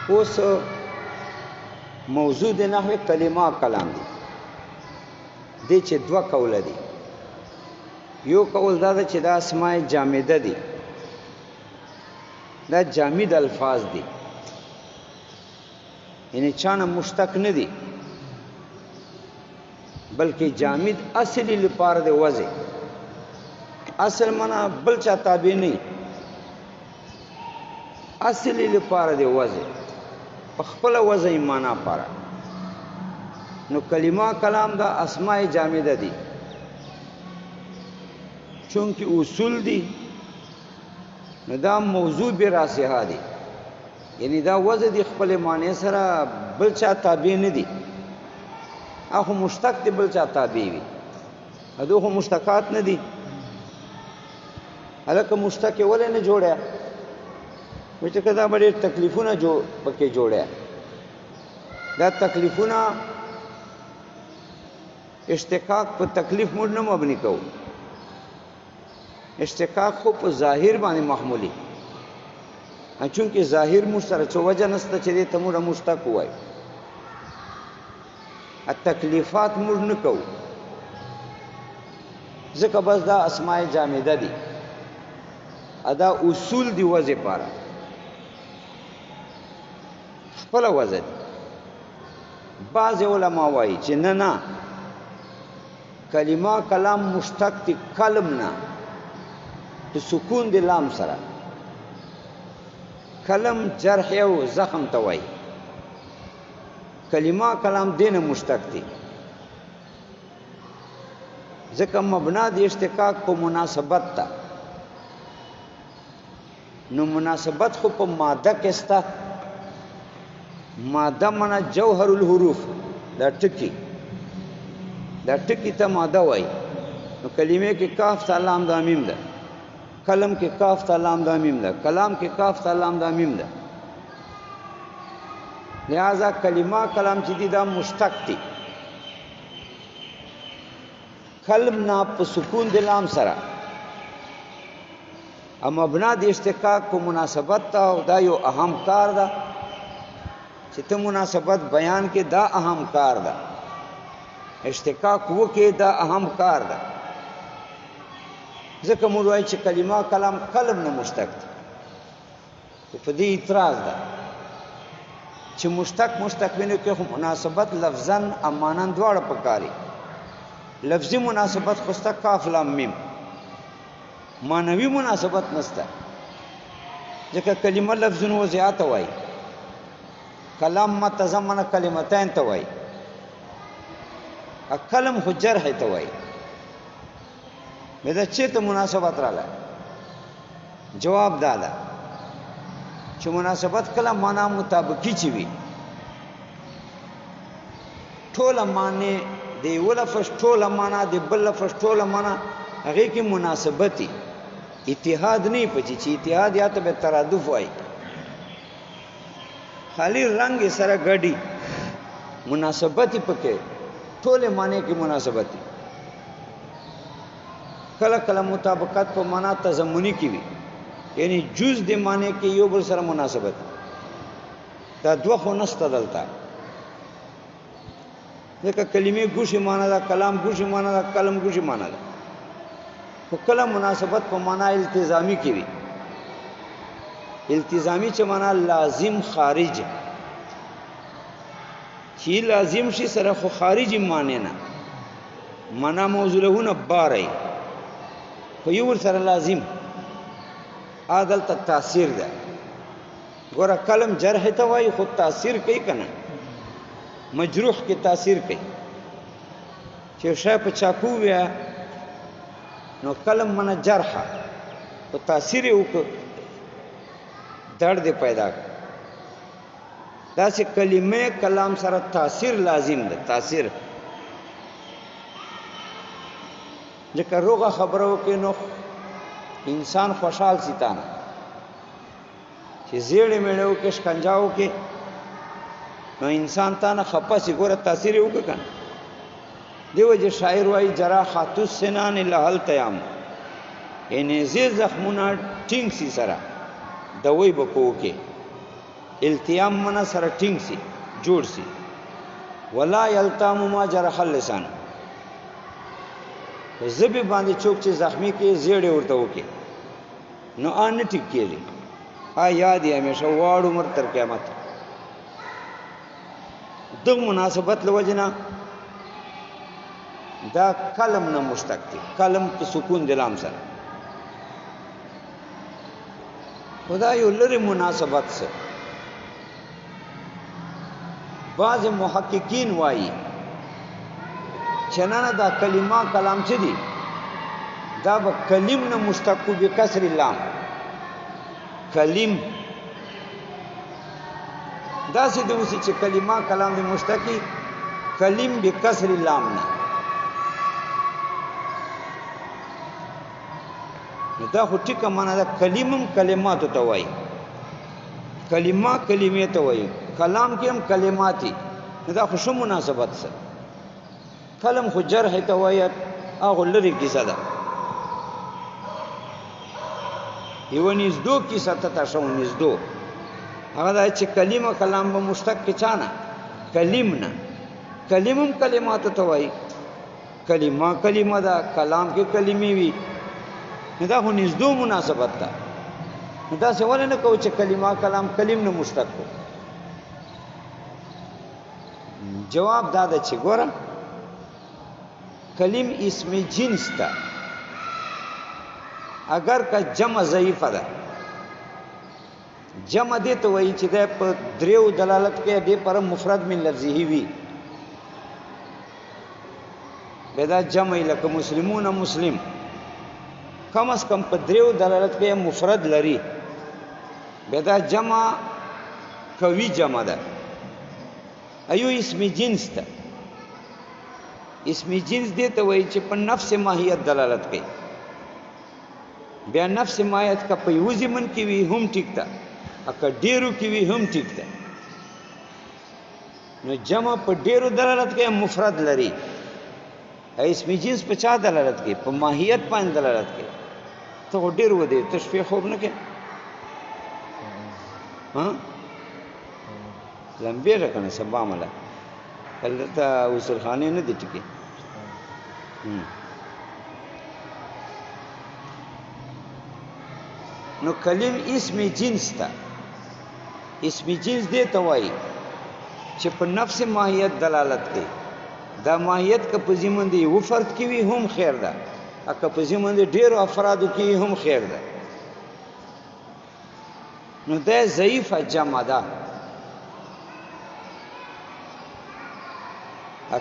اوس موضوع د نحوه کلمه کلام دی دې چې دوه قوله دي یو قول دا ده چې دا اسماء جامده دي دا جامد الفاظ دي یعنی چانه مشتق نه دي بلکې جامد اصلي لپاره د وضع اصل معنا بل چا تابع نه اصلي لپاره د وضع په خپل وضع معنا پاره نو کلمه کلام دا اسماء جامده دي چونکه اصول دي نو دا موضوع به راسخه دي یعنی دا وضع دي خپل معنی سره بل چا تابع نه دي اخو مشتق دی بل چا تابع وي ادوخه مشتقات نه دي الکه مشتق ولې نه جوړه وچ کدا بڑے تکلیفونه جو پکې جوړه دا تکلیفونه اشتقاق په تکلیف موږ نه مبني کوو اشتقاق خو په ظاهر باندې محمولي چونکه ظاهر موږ سره څه وجه نشته چې دې تموره مشتق وای التکلیفات موږ نه کوو ځکه بس دا اسماء جامده دي ادا اصول دی وځي پاره خپل وځي بعض علما وایي چې نه کلمه کلام مشتق دی کلم نه تو سکون دی لام سره کلم جرح او زخم ته وایي کلمه کلام دینه مشتق دی ځکه مبنا د اشتقاق په مناسبت تا نو مناسبت خو په ماده کې ستا ماده معنا جوهر الحروف دا ټکی ته ماده وای نو کلمه کې کاف تا لام دا میم ده کلم کې کاف تا لام دا میم ده کلام کې کاف تا لام دا میم ده لہذا کلمه کلام چې دي دا مشتق دي کلم نا په سکون د لام سره اما مبنا د اشتقاق کو مناسبت تا دا یو اهم کار ده چې ته مناسبت بیان کې دا اهم کار ده اشتقاق وو کې دا اهم کار ده ځکه موږ وایو چې کلمه کلام کلم نه مشتق دي په دې اعتراض ده چې مشتق ویني کې خو مناسبت لفظاً امانن دواړه پکاري لفظي مناسبت خوسته کاف لام میم معنوي مناسبت نسته ځکه کلمه لفظونه وضعیت وای کلام متضمن کلمتين ته وای کلم خو جرح ته وای مې دا چیرته مناسبت رااله جواب دادا چې مناسبت کله معنا مطابقي چي وي ټول معنی دی ولفظ ټول معنا دی بل لفظ ټول معنا هغه کې مناسبتي اتحاد نه پچی چې اتحاد یا ته به ترادف وای خالی رنگ سره غړي مناسبتي پکې ټول معنی کې مناسبتي کله کله مطابقت په معنا تضمنی کې وي یعنی جز د معنی کې یو بل سره مناسبت دا دوه خو نشته دلته ځکه کلمې ګوشي معنا دا کلام ګوشي معنا دا کلم ګوشي معنا دا خو کله مناسبت په معنا التزامی کې وي التزامی چې معنا لازم خارج چې لازم شي سره خو خارجي معنی نه معنا موضوع له نه باري خو یو سره لازم عادل ته تاثیر ده ګوره کلم جرح ته وای خو تاثیر کوي کنه مجروح کې تاثیر کوي چې شای په چاکو ویا نو کلم من جرح او تاثیر وک درد پیدا دا چې کلمه کلام سره تاثیر لازم ده تاثیر ځکه روغه خبرو کې نو انسان خوشحال سیتانه چې زیړې میړو کې شکنجاو کې نو انسان ته نه خپه سی ګوره تاثیر وکړ دیو چې شاعر وای جراحات السنان لهل تیام یعنی زی زخمونه ټینګ سی سره دوی بکو کې التیام منا سره ټینګ سي جوړ سي ولا یلتام ما جرح اللسان زبی باندې چوک چې زخمی کې زیړې ورته وکي نو ان ټیک کېږي یاد یې همیشه واړو مر تر قیامت د مناسبت لوجنا دا کلم نه مشتق دي کلم په سکون دلام سره خدای یو لري مناسبت سره بعض محققین وایي چنانه دا کلمه کلام چه دي دا به کلم نه مشتق به کسر اللام کلم دا سي د اوسې چې کلمه کلام د مشتقي کلم به کسر اللام نه دا خو ټیکه معنا ده کلمم کلمات ته وایي کلمه کلمې ته وایي کلام کې هم کلماتي دا خو شو مناسبت سره کلم خو جرح ته وایي هغه لري کیسه ده یو نږدې کیسه ته شو نږدې هغه دا چې کلمه کلام به مشتق کې چانه کلم نه کلمم کلمات ته وایي کلمه کلمه ده کلام کې کلمې وي دا خو نږدې مناسبت ده دا څه ولې نه کوي چې کلمه کلام کلم نه مشتق کو جواب دا ده چې ګوره کلم اسم جنس ده اگر کا جمع ضعیفه ده جمع دې ته وایي چې ده په دریو دلالت کوي دې پر مفرد من لفظه وي بدا جمع لکه مسلمون مسلم کم از کم په دریو دلالت کوي مفرد لري بدا جمع کوي جمع ده ایو اسم جنس ده اسم جنس دې ته وایي چې په نفس ماهیت دلالت کوي بیا نفس ماهیت کا په یو ځمن کې وي هم ټیک ده اکه ډیرو کې وي هم ټیک ده نو جمع په ډیرو دلالت کوي مفرد لري اسم جنس په چا دلالت کوي په ماهیت باندې دلالت کوي ته ډیر و دې تشبیه خوب نه کوي ها لمبه راکنه سبا مله کله ته وصول خانه نه دي ټکی نو کلم اسم جنس تا اسم جنس دې ته وایي چې په نفس ماهیت دلالت کوي دا ماهیت که په ضمن دی یو فرد کې وي هم خیر ده اکه په ضمن دی ډیرو افرادو کې هم خیر ده نو دا ضعیفه جمع ده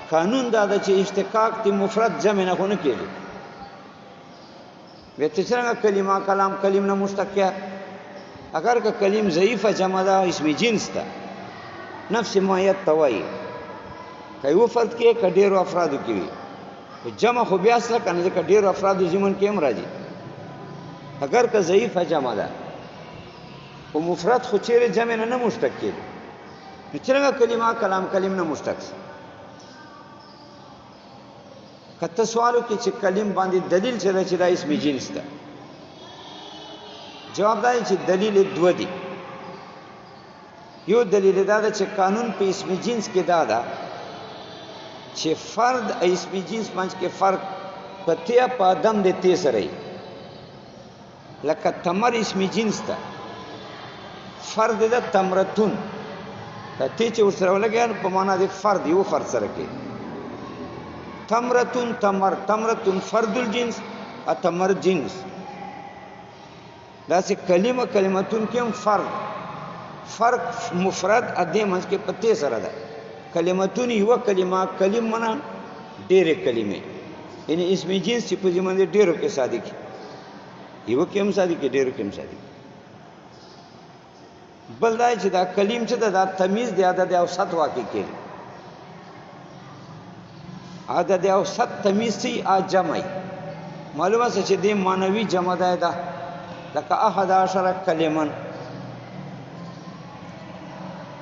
قانون دا ده چې اشتقاق دی مفرد جمع نه خونه کېږي وته څنګه کلمه کلام کلم نه مشتق کیا اگر که کلم ضعیفه جمع ده اسم جنس ده نفس ماهیت توای کایو فرد کې کډیرو افرادو کې وي جمع خو بیا سره کنه چې کډیرو افرادو زمون کې هم راځي اگر که ضعیفه جمع ده او مفرد خو چیرې جمع نه مشتق کېږي څنګه کلمه کلام کلم نه مشتق کته سوالو کې چې کلم باندې دلیل چې دا اسم جنس ده جواب دی چې دلیل دو دي یو دلیل دا ده چې قانون په اسم جنس کې دا ده چې فرد اسم جنس باندې کې فرق پتیا په ادم د تی سره لکه تمر اسم جنس ده فرد ده تمرتون ته چې ورسره ولګي په معنا د فرد یو فرد سره کې تمرتون تمر تمرتون فرد الجنس اتمر جنس دا سه کلمه کلمتون کې هم فرق مفرد ادم منځ کې پته سره ده کلمتون یو کلمه کلم معنا ډېرې کلمې یعنی اسم جنس چې په ځمن دي ډېرو کې صادق یو کې هم صادق ډېرو کې هم صادق بل دا چې دا کلم چې دا تمیز دی عدد او ست واقع کړي عدد او ست تمیز سی جمعي معلومه چې دې مانوي جمع ده لکه 11 کلمن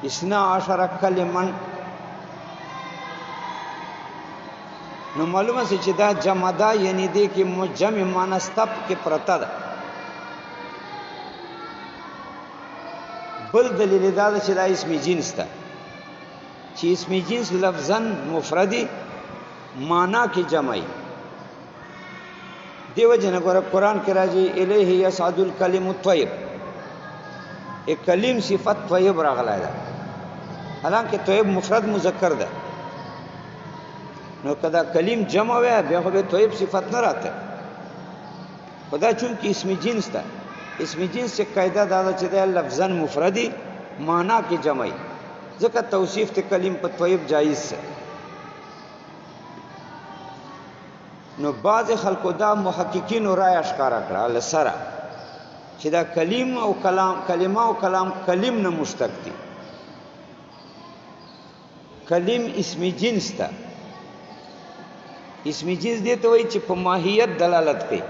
12 کلمن نو معلومه چې دا جمع ده یعنی دې کې مجمع مانستب کې پرتا ده بل دلیل دا ده چې دا اسم جنس ده چې اسم جنس لفظا مفردی معنا کې جمعي دیو جن ګوره قرآن کې راځي الیه یصعد الکلم الطیب ا کلیم صفت طیب راغلی ده حالانکه طیب مفرد مذکر ده نو کدا کلیم جمع وي بیا خو به طیب صفت نه راته خدا چون کې اسم جنس ده اسم جنس سے قاعده دا چې د لفظا مفردی معنا کې جمعي ځکه توصیف ته کلیم په طیب جایز ده نو بعض خلکو دا محققین رائے اشکارا کړه لسره چې دا کلیم او کلام کلمه او کلام کلیم نه مشتق دي کلیم اسم جنس ده اسم جنس دی ته وایي چې په ماهیت دلالت کوي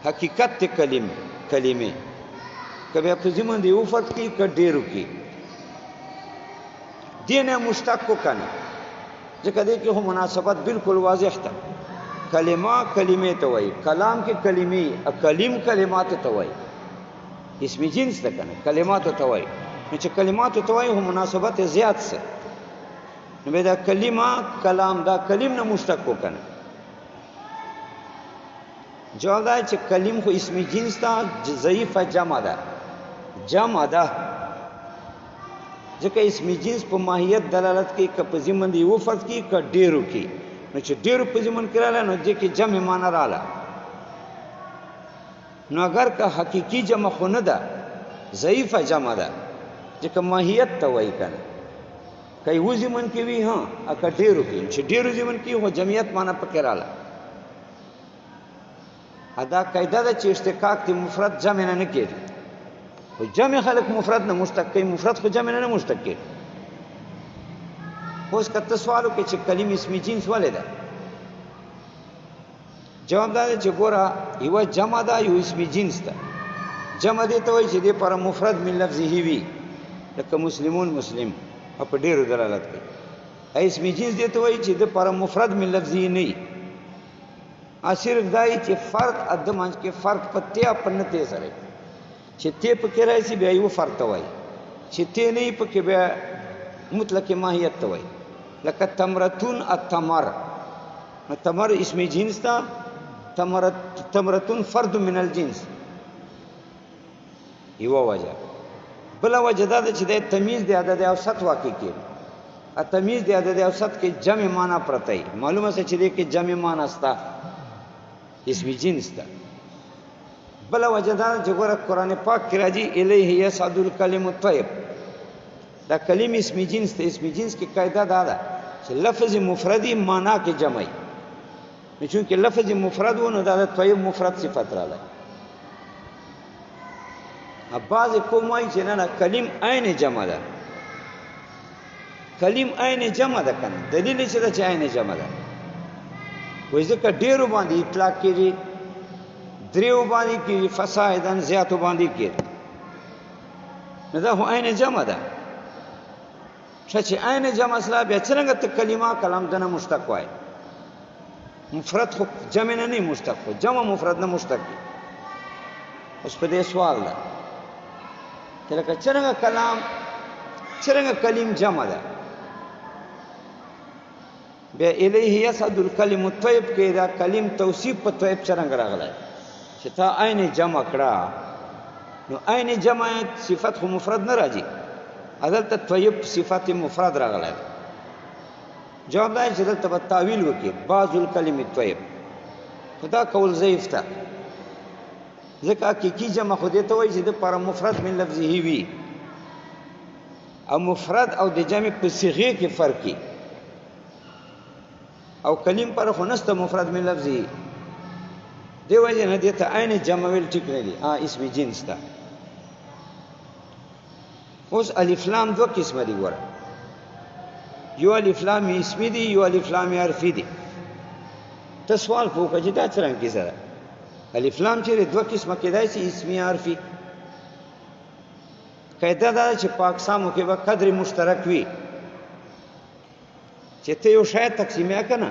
حقیقت ته کلمه کبه په زمون دی او فرق کی ک ډیرو کی دینه مشتق کو کنه ځکه دې کې هم مناسبت بالکل واضح ده کلمه کلمه ته وایي کلام کې کلمې کلیم کلمات ته وایي اسم جنس ده کنه کلمات ته وایي نو چې کلمات ته وایي هم مناسبت زیات سه نو دا کلمه کلام دا کلیم نه مشتق کو کنه جواب دا چې کلیم خو اسم جنس دا ضعیفه جمع ده ځکه اسم جنس په ماهیت دلالت کوي که په ضمن دی و فرد کی که ډیرو کی نو چې ډیرو په ضمن کې رااله نو دې کې جمع معنا رااله نو اگر که حقیقی جمع خو نه ده ضعیفه جمع ده ځکه ماهیت ته وایي کنه کای و ضمن کې وی ها اکه ډیرو کې چې ډیرو ضمن کې هو جمعیت معنا پکې رااله ادا قاعده ده چې اشتقاق دی مفرد جمع نه کېږي او جمع خلق مفرد نه مشتق کوي مفرد خو جمع نه مشتق کوي اوس کته سوالو کې چې کلمه اسم جنس ولې ده جواب دا چې ګوره یو جمع ده یو اسم جنس ده جمع دي ته وایي چې د پر مفرد من لفظه وی لکه مسلمون مسلم په ډیرو دلالت کوي اسم جنس دي ته وایي چې د پر مفرد من لفظه نه صرف دای چې فرق ادمانج کې فرق پته پنته سره چې ته پکې راځي بیا یو فرق ته وایي چې ته نه پکې بیا مطلق ماهیت ته وایي لکه تمرتون التمر نو تمر اسم جنس تا تمرتون فرد من الجنس یو وجه بل وجه دا چې د تمیز د عدد اوسط واقع کیږي ا تمیز د عدد اوسط کې جمع معنا پرته معلومه څه چې د کې جمع معنا استا اسم جنس تا بل وجه دا چې ګوره قران پاک کې راځي الیه یصعد الکلم الطیب دا کلمه اسم جنس ته اسم جنس کې قاعده دا ده چې لفظ مفردی معنا کې جمعي چون کې لفظ مفرد ونه دا طیب مفرد صفت راځي بعض کومای چې نه کلم عین جمع ده کلم عین جمع ده کنه دلیل چې دا چې عین جمع ده وایي ځکه ډیرو باندې اطلاق کړي دریو باندې کړي فسائدن زیاتو باندې کړي نو دا هو عین جمع ده چې عین جمع اصله بیا څنګه ته کلمه کلام دنه مشتق وای مفرد خو جمع نه مشتق خو جمع مفرد نه مشتق اوس په دې سوال ده لکه څنګه کلیم جمع ده بیا الیه یصعد الکلم الطیب کې دا کلیم توصیف په طیب څنګه راغلی چې تا عین جمع کړه نو عین جمع صفت خو مفرد نه راځي عدالت طیب صفت مفرد راغلی جواب دا چې دلته په تعویل وکړي بعض الکلم الطیب خدا کول ضعیف ده ځکه حقیقي جمع خو دې ته وایي چې د پر مفرد من لفظه وی او مفرد او د جمع په صيغه کې فرق کی او کلیم پر خو نسته مفرد من لفظه دی وایي نه دې ته عین جمع ویل ټیک نه دي اسم جنس ده اوس الف لام دو قسمه دي ګوره یو الف لام اسمی دي یو الف لام حرفی دي ته سوال وکړه چې دا څنګه کیسه ده الف لام چې دوه قسمه کېدای شي اسمی حرفی قاعده دا چې په اقسامو کې به قدر مشترک وي چې ته یو شاید تقسیمه کنه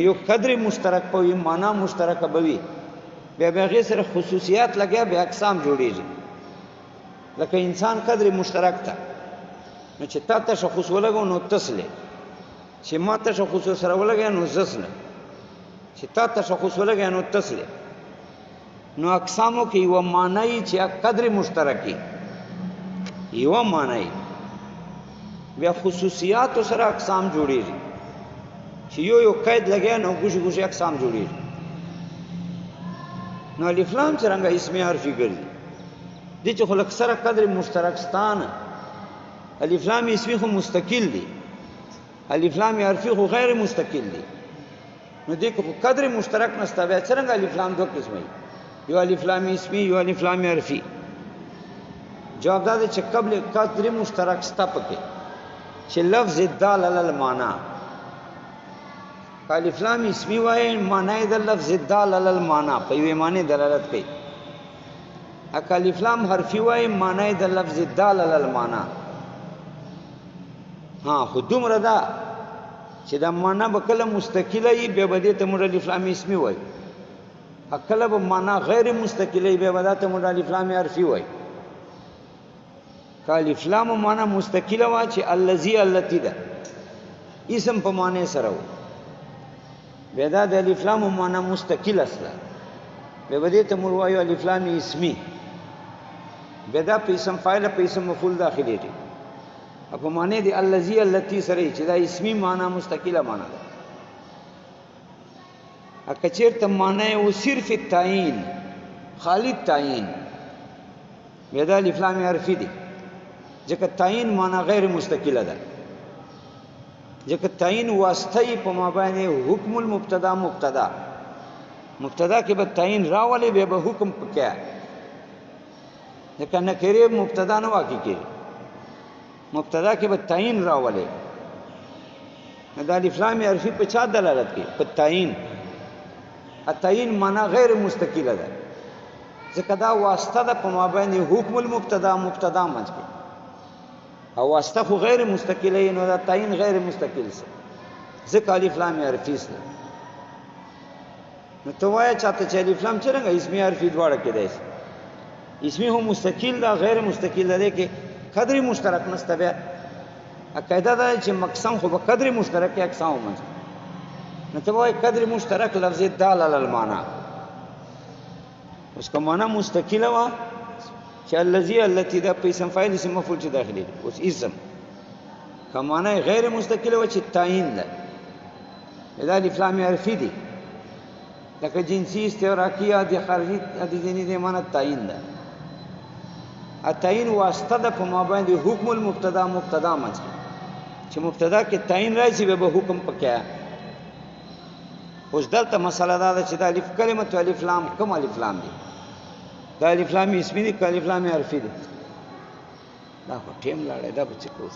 یو قدر مشترک په معنا مشترک به وي بیا به غیر سره خصوصیات لګیا به اقسام جوړیږي لکه انسان قدر مشترک ته نو چې تا تشخص ولګو نو تسله چې ما تشخص سره ولګیا نو زسله چې تا تشخص ولګیا نو تسله نو اقسامو کې یو معنی چې قدر مشترکی یو معنی بیا خصوصیات سره اقسام جوړیږي چې یو قید لګیا نو ګوشي ګوشي اقسام جوړیږي نو الف لام څنګه اسم حرفي ګرځي دي چې خلک سره قدر مشترک ستانه الف لام اسمی خو مستقل دي الف لام حرفي خو غیر مستقل دي نو دې کو قدر مشترک نستا بیا څنګه الف لام دوه قسمه یو الف لام اسمی یو الف لام حرفي جواب دا چې قبل قدر مشترک ستا پکې چې لفظ دال علی المعنى الف لام اسمی وای معنی د لفظ دال علی المعنى په یوه معنی دلالت کوي الف لام حرفي وای معنی د لفظ دال علی المعنى ها خودم ردا چې دا معنا به کله مستقله وي به بده ته مر الف لام اسمی وای کله به معنا غیر مستقله وي به بده ته مر الف لام حرفي وای الف لام معنا مستقله وا چې الذی التی ده اسم په معنی سره و بدا د الف لام معنا مستقل اصله به بده ته مر وای الف لام اسمی بدا په اسم فاعل په اسم مفعول داخلي دي په معنی دی الذی التی سره چې دا اسمی معنا مستقله معنا ده اکچیر ته معنی او صرف التعین خالی تعین بدا الف لام حرفی دي ځکه تعین معنا غیر مستقله ده ځکه تعین واسطه په مابین حکم المبتدا مبتدا کې به تعین راولي به حکم پکې ځکه نکره مبتدا نه واقع کیږي مبتدا کې به تعین راولي دا الف لام حرفي په چا دلالت کوي په تعین التعین معنا غیر مستقله ده ځکه دا واسطه ده په مابین حکم المبتدا منځ کې او واسطه خو غیر مستقله نو دا تعین غیر مستقل سه ځکه الف لام حرفي سه نو ته وایې چاته چې الف لام څنګه اسمی حرفي دواړه کې ده اسمی هم مستقل ده غیر مستقل ده کې قدر مشترک نسته بیا قاعده ده چې مقسم خو به قدر مشترک اقسام ومنځ نو ته وایې قدر مشترک لفظ دال علی المعنى اس کا معنی مستقله وا چې الذی التی ده په اسم فاعل اسم مفعول چې داخلي اوس اسم کمانه غیر مستقله و چې تعین ده دا الف لام حرفي دي لکه جنسی استغراقیه د خارجي د ځینې د معنی تعین ده التعین واسطه ده په مابین د حکم المبتدا منځ چې مبتدا کې تعین راځي به حکم پکې اوس دلته مسله دا ده چې د الف کلمه الف لام کوم الف لام دي دا الف لام اسمی دي الف لام حرفي دي دا په ټیم لاړه دا به څه کوس